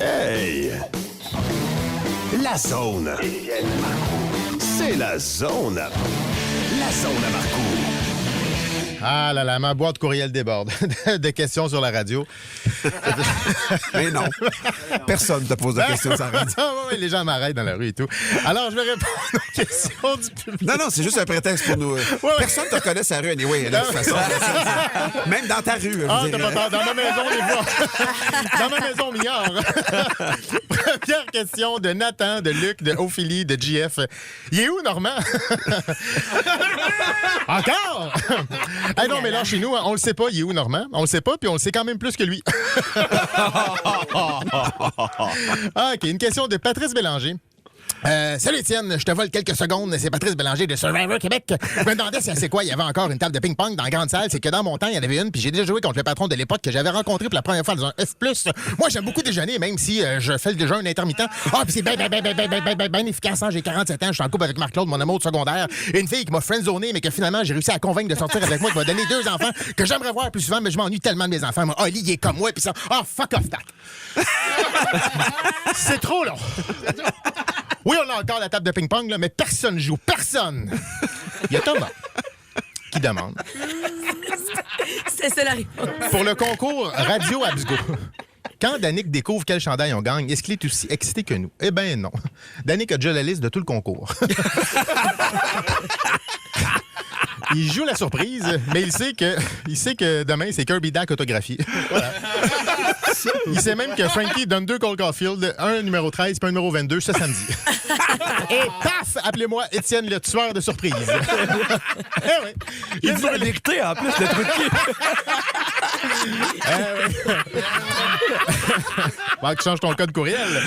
Hey! La zone. C'est la zone. La zone à Marcoux. Ah là là, ma boîte courriel déborde de questions sur la radio. Mais non. Personne ne te pose de questions sur la radio. Oui, les gens m'arrêtent dans la rue et tout. Alors, je vais répondre aux questions du public. Non, c'est juste un prétexte pour nous. Personne ne te reconnaît sur la rue, anyway, de toute façon. Même dans ta rue. Ah, t'as pas peur. Dans ma maison, des fois. Dans ma maison, milliard. Première question de Nathan, de Luc, de Ophélie, de JF. Il est où, Normand? Encore? Hey, non, mais là, chez nous, on le sait pas, il est où, Normand? On le sait pas, puis on le sait quand même plus que lui. Ah, OK, une question de Patrice Bélanger. Salut Étienne, je te vole quelques secondes. C'est Patrice Bélanger de Survivor Québec. Je me demandais si c'est quoi, il y avait encore une table de ping-pong dans la grande salle. C'est que dans mon temps, il y en avait une, puis j'ai déjà joué contre le patron de l'époque que j'avais rencontré pour la première fois dans un F+. Moi, j'aime beaucoup déjeuner, même si je fais déjà un intermittent. Ah, puis c'est bien efficace. Hein? J'ai 47 ans, je suis en couple avec Marc-Claude, mon amour de secondaire. Une fille qui m'a friendzoné, mais que finalement, j'ai réussi à convaincre de sortir avec moi, qui m'a donné 2 enfants que j'aimerais voir plus souvent, mais je m'ennuie tellement de mes enfants. Moi, Oli, il est comme moi, puis ça. Ah, fuck off that. C'est trop long. Oui, on a encore la table de ping-pong, là, mais personne joue. Personne! Il y a Thomas qui demande. C'est ça la réponse. Pour le concours Radio Absgo, quand Danick découvre quel chandail on gagne, est-ce qu'il est aussi excité que nous? Eh bien non. Danick a déjà la liste de tout le concours. Il joue la surprise, mais il sait que demain, c'est Kirby Dack autographié. Voilà. Il sait même que Frankie donne 2 Cole Caulfield, un numéro 13 et un numéro 22 ce samedi. Et paf! Appelez-moi Étienne le tueur de surprise. Eh oui. Il dit la vérité en plus, le truc. Bon, tu changes ton code courriel.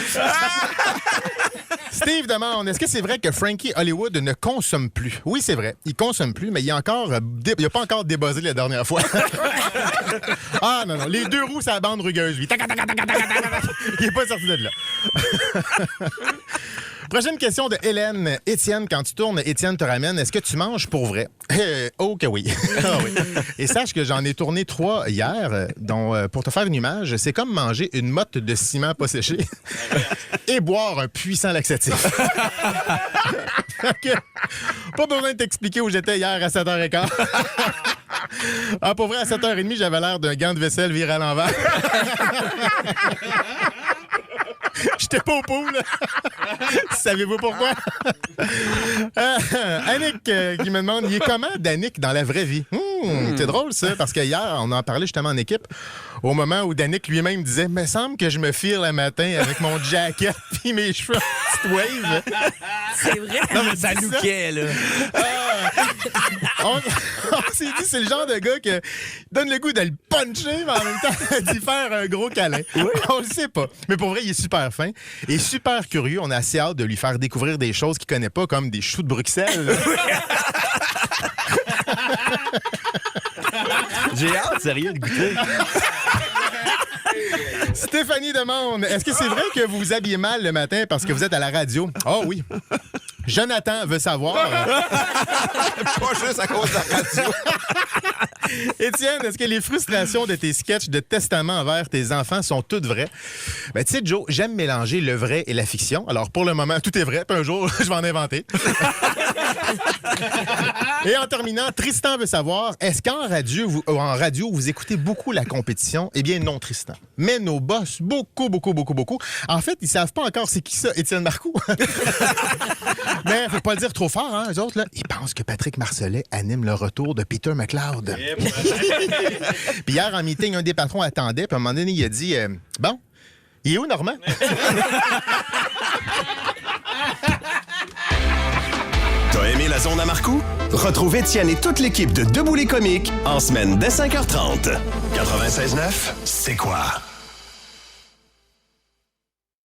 Steve demande, est-ce que c'est vrai que Frankie Hollywood ne consomme plus? Oui, c'est vrai. Il consomme plus, mais il a pas encore débuzzé la dernière fois. Ah non, les 2 roues, c'est la bande rugueuse, lui. Il est pas sorti de là. Prochaine question de Hélène. Étienne, quand tu tournes, Étienne te ramène. Est-ce que tu manges pour vrai? Oh que oui. Ah oui. Et sache que j'en ai tourné 3 hier, dont, pour te faire une image, c'est comme manger une motte de ciment pas séché et boire un puissant laxatif. Okay. Pas besoin de t'expliquer où j'étais hier à 7h15. Ah, pour vrai, à 7h30, j'avais l'air d'un gant de vaisselle viré à l'envers. J'étais pas au pool. Savez-vous pourquoi? Annick qui me demande, il est comment Danick dans la vraie vie? C'est drôle ça, parce que hier, on en parlait justement en équipe, au moment où Danick lui-même disait, me semble que je me fire le matin avec mon jacket puis mes cheveux en petite wave. C'est vrai. Non, mais ça lookait, là. On s'est dit, c'est le genre de gars qui donne le goût de le puncher, mais en même temps d'y faire un gros câlin. Oui. On le sait pas. Mais pour vrai, il est super fin et super curieux. On a assez hâte de lui faire découvrir des choses qu'il connaît pas, comme des choux de Bruxelles. J'ai hâte, sérieux, de goûter. Stéphanie demande, est-ce que c'est vrai que vous vous habillez mal le matin parce que vous êtes à la radio? Oh oui. Jonathan veut savoir. Pas juste à cause de la radio. Étienne, est-ce que les frustrations de tes sketchs de testament envers tes enfants sont toutes vraies? Ben, tu sais, Joe, j'aime mélanger le vrai et la fiction. Alors, pour le moment, tout est vrai. Puis un jour, je vais en inventer. Et en terminant, Tristan veut savoir, est-ce qu'en radio, vous écoutez beaucoup la compétition? Eh bien, non, Tristan. Mais nos boss, beaucoup. En fait, ils savent pas encore c'est qui ça, Étienne Marcoux. Mais faut pas le dire trop fort, hein, eux autres, là. Ils pensent que Patrick Marcellet anime le retour de Peter McLeod. Puis hier, en meeting, un des patrons attendait, puis à un moment donné, il a dit, bon, il est où, Normand? T'as aimé la zone à Marcoux? Retrouve Étienne et toute l'équipe de Debout les comiques en semaine dès 5h30. 96.9, c'est quoi?